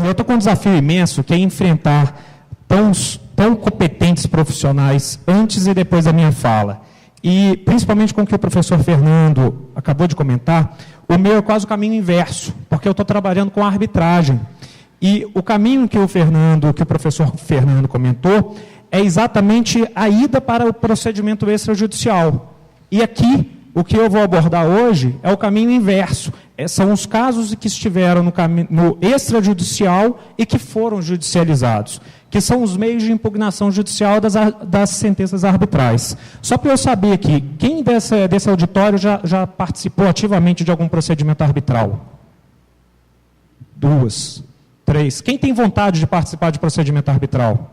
Eu estou com um desafio imenso, que é enfrentar tão competentes profissionais antes e depois da minha fala. E, principalmente com o que o professor Fernando acabou de comentar, o meu é quase o caminho inverso, porque eu estou trabalhando com a arbitragem. E o caminho que o professor Fernando comentou é exatamente a ida para o procedimento extrajudicial. E aqui, o que eu vou abordar hoje é o caminho inverso. São os casos que estiveram no extrajudicial e que foram judicializados, que são os meios de impugnação judicial das sentenças arbitrais. Só para eu saber aqui, quem desse auditório já participou ativamente de algum procedimento arbitral? 2, 3. Quem tem vontade de participar de procedimento arbitral?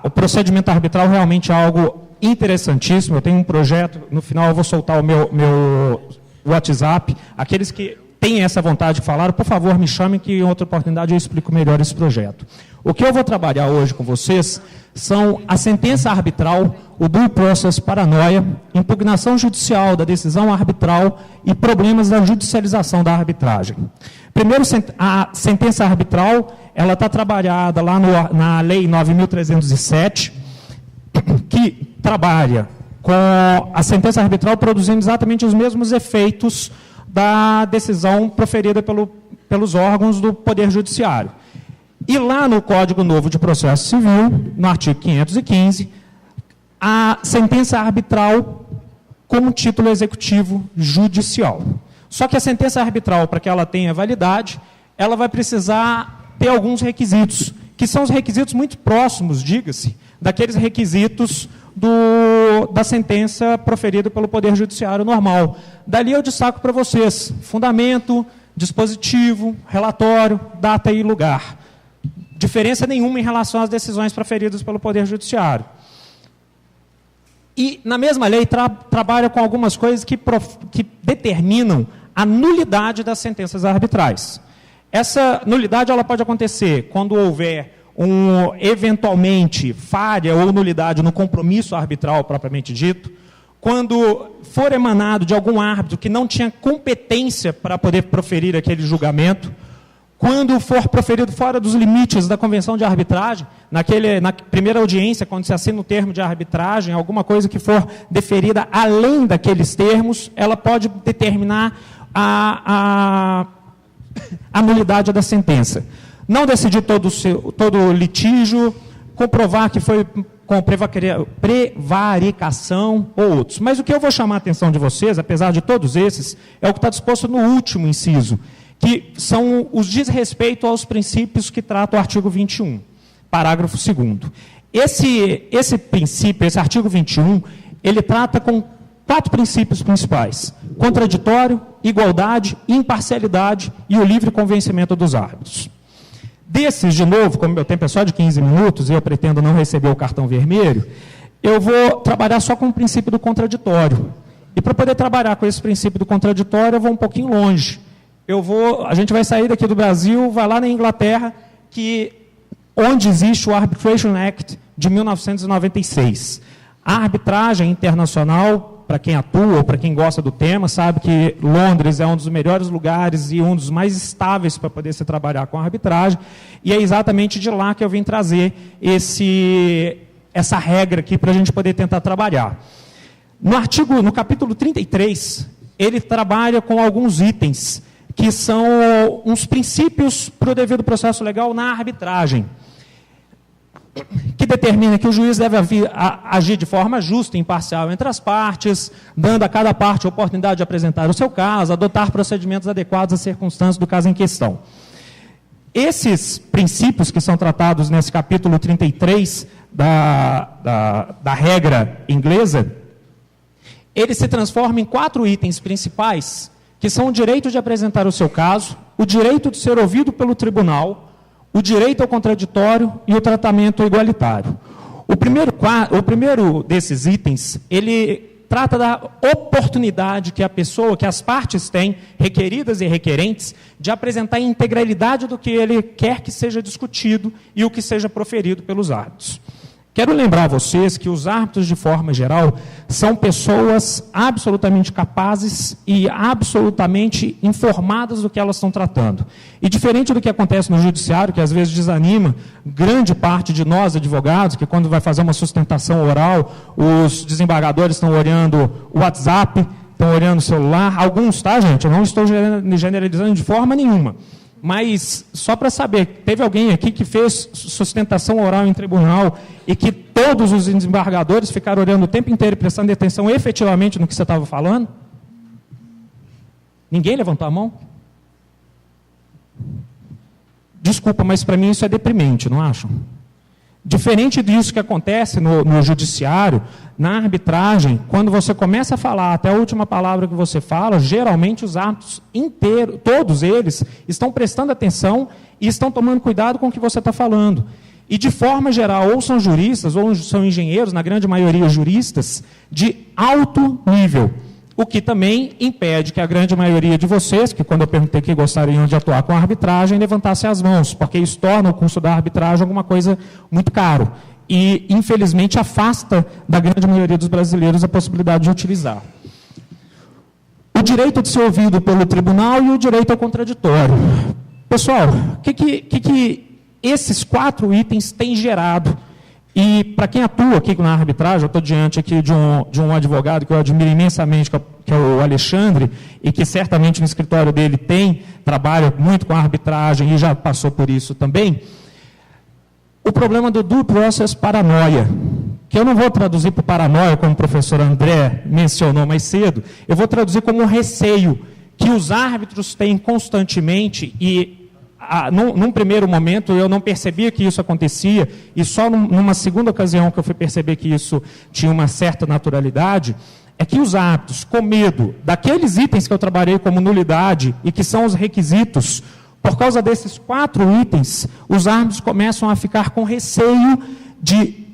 O procedimento arbitral realmente é algo interessantíssimo. Eu tenho um projeto, no final eu vou soltar o meu WhatsApp. Aqueles que têm essa vontade de falar, por favor, me chamem que em outra oportunidade eu explico melhor esse projeto. O que eu vou trabalhar hoje com vocês são a sentença arbitral, o due process paranoia, impugnação judicial da decisão arbitral e problemas da judicialização da arbitragem. Primeiro, a sentença arbitral, ela está trabalhada lá na Lei 9.307, que trabalha com a sentença arbitral produzindo exatamente os mesmos efeitos da decisão proferida pelos órgãos do Poder Judiciário. E lá no Código Novo de Processo Civil, no artigo 515, a sentença arbitral como título executivo judicial. Só que a sentença arbitral, para que ela tenha validade, ela vai precisar ter alguns requisitos, que são os requisitos muito próximos, diga-se, daqueles requisitos da sentença proferida pelo Poder Judiciário normal. Dali eu destaco para vocês: fundamento, dispositivo, relatório, data e lugar. Diferença nenhuma em relação às decisões proferidas pelo Poder Judiciário. E, na mesma lei, trabalha com algumas coisas que determinam a nulidade das sentenças arbitrais. Essa nulidade ela pode acontecer quando houver eventualmente falha ou nulidade no compromisso arbitral propriamente dito, quando for emanado de algum árbitro que não tinha competência para poder proferir aquele julgamento, quando for proferido fora dos limites da convenção de arbitragem, na primeira audiência, quando se assina o termo de arbitragem, alguma coisa que for deferida além daqueles termos, ela pode determinar a nulidade da sentença. Não decidir todo o litígio, comprovar que foi com prevaricação ou outros. Mas o que eu vou chamar a atenção de vocês, apesar de todos esses, é o que está disposto no último inciso, que são os desrespeito aos princípios que trata o artigo 21, parágrafo 2º. Esse princípio, esse artigo 21, ele trata com 4 princípios principais: contraditório, igualdade, imparcialidade e o livre convencimento dos árbitros. Desses, de novo, como meu tempo é só de 15 minutos e eu pretendo não receber o cartão vermelho, eu vou trabalhar só com o princípio do contraditório. E para poder trabalhar com esse princípio do contraditório, eu vou um pouquinho longe. A gente vai sair daqui do Brasil, vai lá na Inglaterra, onde existe o Arbitration Act de 1996. A arbitragem internacional, para quem atua ou para quem gosta do tema, sabe que Londres é um dos melhores lugares e um dos mais estáveis para poder se trabalhar com a arbitragem, e é exatamente de lá que eu vim trazer essa regra aqui para a gente poder tentar trabalhar. No capítulo 33, ele trabalha com alguns itens que são uns princípios para o devido processo legal na arbitragem, que determina que o juiz deve agir de forma justa e imparcial entre as partes, dando a cada parte a oportunidade de apresentar o seu caso, adotar procedimentos adequados às circunstâncias do caso em questão. Esses princípios que são tratados nesse capítulo 33 da regra inglesa, ele se transforma em 4 itens principais, que são o direito de apresentar o seu caso, o direito de ser ouvido pelo tribunal, o direito ao contraditório e o tratamento igualitário. O primeiro desses itens, ele trata da oportunidade que as partes têm, requeridas e requerentes, de apresentar a integralidade do que ele quer que seja discutido e o que seja proferido pelos árbitros. Quero lembrar a vocês que os árbitros, de forma geral, são pessoas absolutamente capazes e absolutamente informadas do que elas estão tratando. E diferente do que acontece no judiciário, que às vezes desanima grande parte de nós, advogados, que quando vai fazer uma sustentação oral, os desembargadores estão olhando o WhatsApp, estão olhando o celular. Alguns, tá, gente? Eu não estou generalizando de forma nenhuma. Mas, só para saber, teve alguém aqui que fez sustentação oral em tribunal e que todos os desembargadores ficaram olhando o tempo inteiro e prestando atenção efetivamente no que você estava falando? Ninguém levantou a mão? Desculpa, mas para mim isso é deprimente, não acham? Diferente disso que acontece no judiciário, na arbitragem, quando você começa a falar até a última palavra que você fala, geralmente os árbitros inteiros, todos eles, estão prestando atenção e estão tomando cuidado com o que você está falando. E de forma geral, ou são juristas, ou são engenheiros, na grande maioria juristas, de alto nível. O que também impede que a grande maioria de vocês, que quando eu perguntei que gostariam de atuar com a arbitragem, levantassem as mãos, porque isso torna o curso da arbitragem alguma coisa muito caro. E, infelizmente, afasta da grande maioria dos brasileiros a possibilidade de utilizar. O direito de ser ouvido pelo tribunal e o direito ao contraditório. Pessoal, o que esses 4 itens têm gerado? E, para quem atua aqui na arbitragem, eu estou diante aqui de um advogado que eu admiro imensamente, que é o Alexandre, e que certamente no escritório dele trabalha muito com a arbitragem e já passou por isso também. O problema do due process paranoia, que eu não vou traduzir por paranoia, como o professor André mencionou mais cedo, eu vou traduzir como um receio que os árbitros têm constantemente e num primeiro momento, eu não percebia que isso acontecia, e só numa segunda ocasião que eu fui perceber que isso tinha uma certa naturalidade, é que os árbitros, com medo daqueles itens que eu trabalhei como nulidade e que são os requisitos, por causa desses 4 itens, os árbitros começam a ficar com receio de,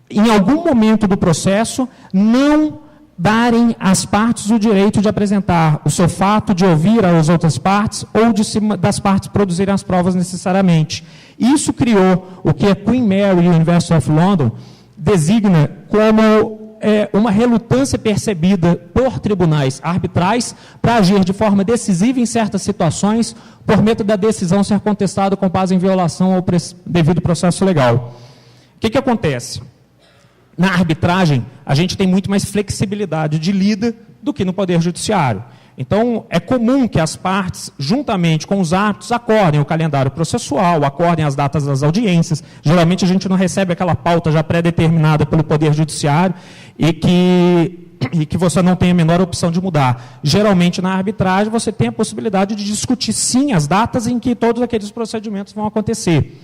em algum momento do processo, não darem às partes o direito de apresentar o seu fato, de ouvir as outras partes, ou das partes produzirem as provas necessariamente. Isso criou o que a Queen Mary e o University of London designa como uma relutância percebida por tribunais arbitrais para agir de forma decisiva em certas situações, por medo da decisão ser contestada com base em violação ao devido processo legal. O que acontece? Na arbitragem, a gente tem muito mais flexibilidade de lida do que no Poder Judiciário. Então, é comum que as partes, juntamente com os árbitros, acordem o calendário processual, acordem as datas das audiências. Geralmente, a gente não recebe aquela pauta já pré-determinada pelo Poder Judiciário e que você não tem a menor opção de mudar. Geralmente, na arbitragem, você tem a possibilidade de discutir, sim, as datas em que todos aqueles procedimentos vão acontecer.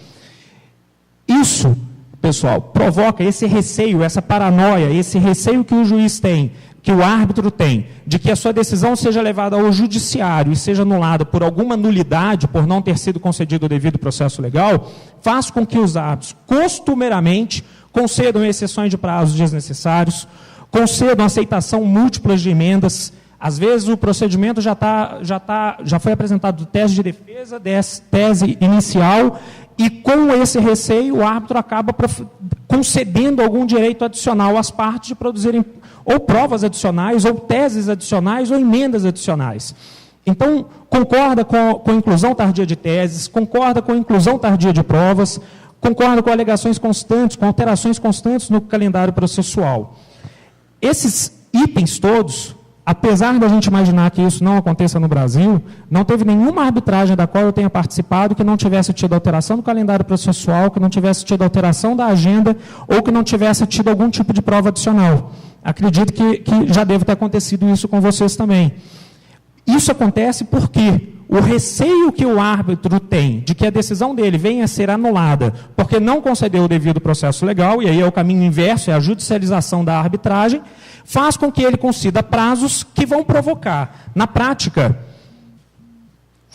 Isso, pessoal, provoca esse receio, essa paranoia, esse receio que o juiz tem, que o árbitro tem, de que a sua decisão seja levada ao judiciário e seja anulada por alguma nulidade, por não ter sido concedido o devido processo legal, faz com que os árbitros, costumeiramente, concedam exceções de prazos desnecessários, concedam aceitação múltiplas de emendas. Às vezes o procedimento já foi apresentado tese de defesa, tese inicial, e com esse receio o árbitro acaba concedendo algum direito adicional às partes de produzirem ou provas adicionais, ou teses adicionais, ou emendas adicionais. Então, concorda com a inclusão tardia de teses, concorda com a inclusão tardia de provas, concorda com alegações constantes, com alterações constantes no calendário processual. Esses itens todos, apesar da gente imaginar que isso não aconteça no Brasil, não teve nenhuma arbitragem da qual eu tenha participado que não tivesse tido alteração do calendário processual, que não tivesse tido alteração da agenda, ou que não tivesse tido algum tipo de prova adicional. Acredito que já deve ter acontecido isso com vocês também. Isso acontece porque o receio que o árbitro tem de que a decisão dele venha a ser anulada porque não concedeu o devido processo legal, e aí é o caminho inverso, é a judicialização da arbitragem, faz com que ele conceda prazos que vão provocar, na prática,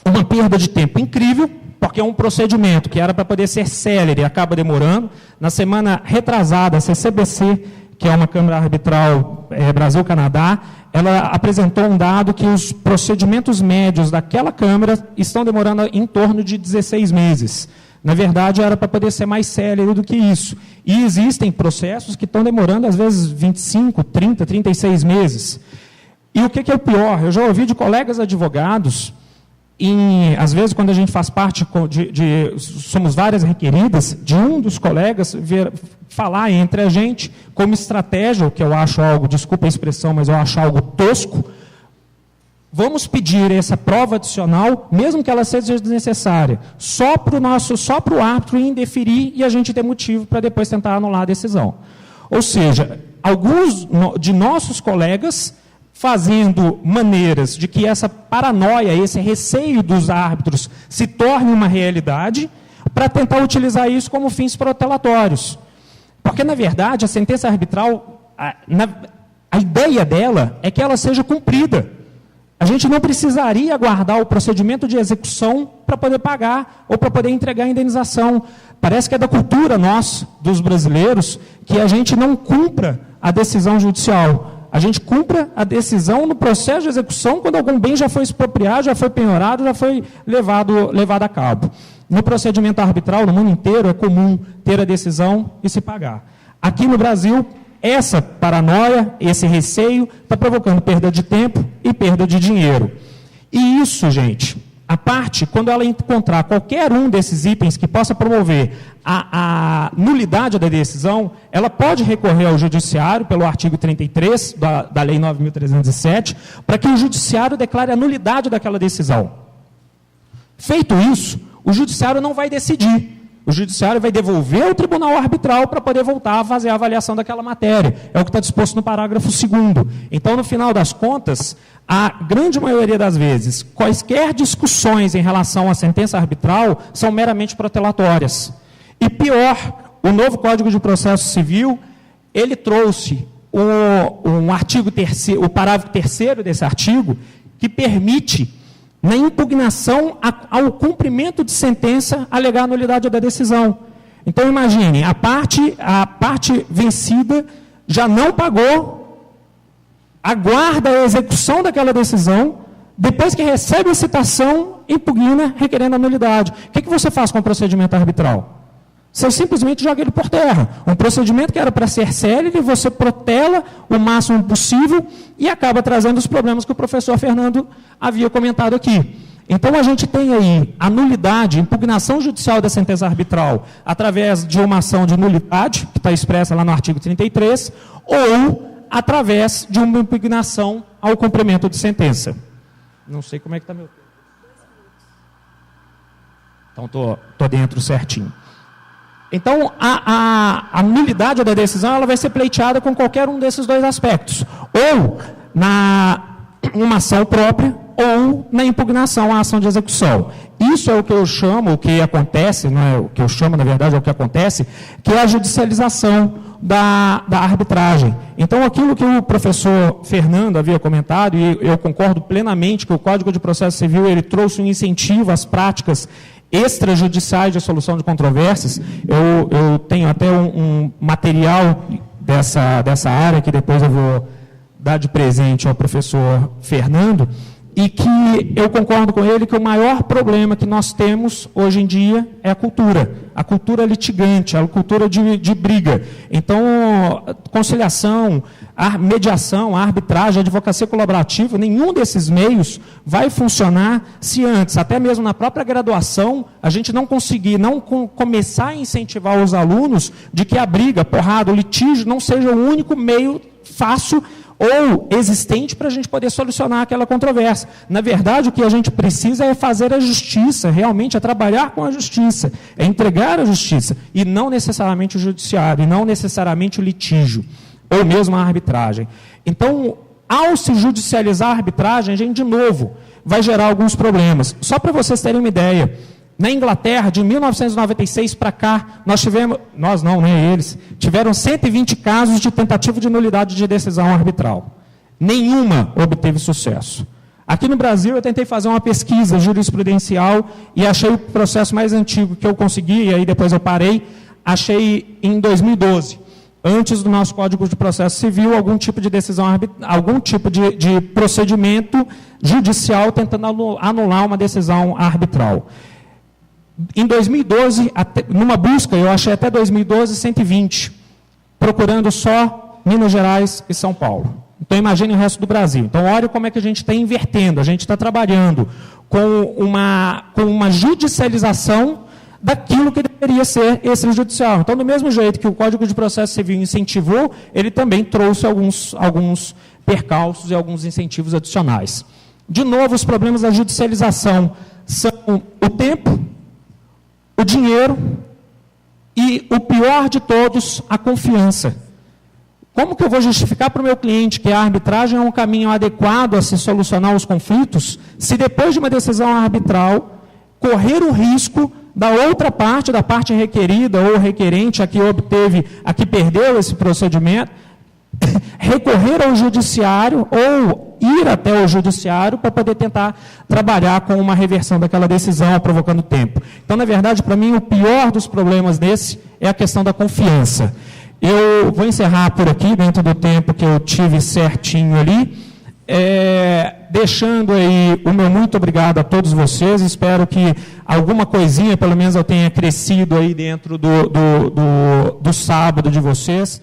uma perda de tempo incrível, porque é um procedimento que era para poder ser célere e acaba demorando. Na semana retrasada, a CCBC, que é uma Câmara Arbitral Brasil-Canadá, ela apresentou um dado que os procedimentos médios daquela Câmara estão demorando em torno de 16 meses. Na verdade, era para poder ser mais célere do que isso. E existem processos que estão demorando, às vezes, 25, 30, 36 meses. E o que é o pior? Eu já ouvi de colegas advogados, às vezes, quando a gente faz parte, somos várias requeridas, de um dos colegas falar entre a gente como estratégia, o que eu acho algo, desculpa a expressão, mas eu acho algo tosco. Vamos pedir essa prova adicional, mesmo que ela seja desnecessária, só para o árbitro indeferir e a gente ter motivo para depois tentar anular a decisão. Ou seja, alguns de nossos colegas fazendo maneiras de que essa paranoia, esse receio dos árbitros se torne uma realidade, para tentar utilizar isso como fins protelatórios. Porque, na verdade, a sentença arbitral, a ideia dela é que ela seja cumprida. A gente não precisaria aguardar o procedimento de execução para poder pagar ou para poder entregar a indenização. Parece que é da cultura nossa, dos brasileiros, que a gente não cumpra a decisão judicial. A gente cumpra a decisão no processo de execução quando algum bem já foi expropriado, já foi penhorado, já foi levado a cabo. No procedimento arbitral, no mundo inteiro, é comum ter a decisão e se pagar. Aqui no Brasil, essa paranoia, esse receio, está provocando perda de tempo e perda de dinheiro. E isso, gente, a parte, quando ela encontrar qualquer um desses itens que possa promover a nulidade da decisão, ela pode recorrer ao judiciário, pelo artigo 33 da Lei 9.307, para que o judiciário declare a nulidade daquela decisão. Feito isso, o judiciário não vai decidir. O judiciário vai devolver ao tribunal arbitral para poder voltar a fazer a avaliação daquela matéria. É o que está disposto no parágrafo 2º. Então, no final das contas, a grande maioria das vezes, quaisquer discussões em relação à sentença arbitral são meramente protelatórias. E pior, o novo Código de Processo Civil, ele trouxe um artigo terceiro, o parágrafo 3º desse artigo, que permite, na impugnação ao cumprimento de sentença, alegar a nulidade da decisão. Então, imagine, a parte vencida já não pagou, aguarda a execução daquela decisão, depois que recebe a citação, impugna, requerendo a nulidade. O que você faz com o procedimento arbitral? Você simplesmente joga ele por terra. Um procedimento que era para ser célere, você protela o máximo possível e acaba trazendo os problemas que o professor Fernando havia comentado aqui. Então, a gente tem aí a nulidade, impugnação judicial da sentença arbitral, através de uma ação de nulidade, que está expressa lá no artigo 33, ou através de uma impugnação ao cumprimento de sentença. Não sei como é que está meu tempo. Então, estou dentro certinho. Então, a nulidade da decisão ela vai ser pleiteada com qualquer um desses dois aspectos. Ou uma ação própria, ou na impugnação à ação de execução. Isso é o que eu chamo, o que acontece, não é o que eu chamo, na verdade, é o que acontece, que é a judicialização da arbitragem. Então, aquilo que o professor Fernando havia comentado, e eu concordo plenamente que o Código de Processo Civil ele trouxe um incentivo às práticas extrajudiciais de solução de controvérsias. Eu tenho até um material dessa área que depois eu vou dar de presente ao professor Fernando, e que eu concordo com ele que o maior problema que nós temos hoje em dia é a cultura litigante, a cultura de briga. Então, conciliação, a mediação, a arbitragem, a advocacia colaborativa, nenhum desses meios vai funcionar se antes, até mesmo na própria graduação, a gente não conseguir, começar a incentivar os alunos de que a briga, a porrada, o litígio não seja o único meio fácil ou existente para a gente poder solucionar aquela controvérsia. Na verdade, o que a gente precisa é fazer a justiça, realmente é trabalhar com a justiça, é entregar a justiça, e não necessariamente o judiciário, e não necessariamente o litígio, ou mesmo a arbitragem. Então, ao se judicializar a arbitragem, a gente, de novo, vai gerar alguns problemas. Só para vocês terem uma ideia, na Inglaterra, de 1996 para cá, eles tiveram 120 casos de tentativa de nulidade de decisão arbitral. Nenhuma obteve sucesso. Aqui no Brasil, eu tentei fazer uma pesquisa jurisprudencial e achei o processo mais antigo que eu consegui, e aí depois eu parei, achei em 2012. Antes do nosso Código de Processo Civil, algum tipo de decisão, algum tipo de procedimento judicial tentando anular uma decisão arbitral. Em 2012, numa busca, eu achei até 2012, 120, procurando só Minas Gerais e São Paulo. Então, imagine o resto do Brasil. Então, olha como é que a gente está invertendo, a gente está trabalhando com uma judicialização daquilo que deveria ser extrajudicial. Então, do mesmo jeito que o Código de Processo Civil incentivou, ele também trouxe alguns percalços e alguns incentivos adicionais. De novo, os problemas da judicialização são o tempo, o dinheiro e, o pior de todos, a confiança. Como que eu vou justificar para o meu cliente que a arbitragem é um caminho adequado a se solucionar os conflitos, se depois de uma decisão arbitral, correr o risco da outra parte, da parte requerida ou requerente, a que perdeu esse procedimento, recorrer ao judiciário ou ir até o judiciário para poder tentar trabalhar com uma reversão daquela decisão, provocando tempo. Então, na verdade, para mim, o pior dos problemas desse é a questão da confiança. Eu vou encerrar por aqui, dentro do tempo que eu tive certinho ali, deixando aí o meu muito obrigado a todos vocês. Espero que alguma coisinha, pelo menos eu tenha crescido aí dentro do sábado de vocês.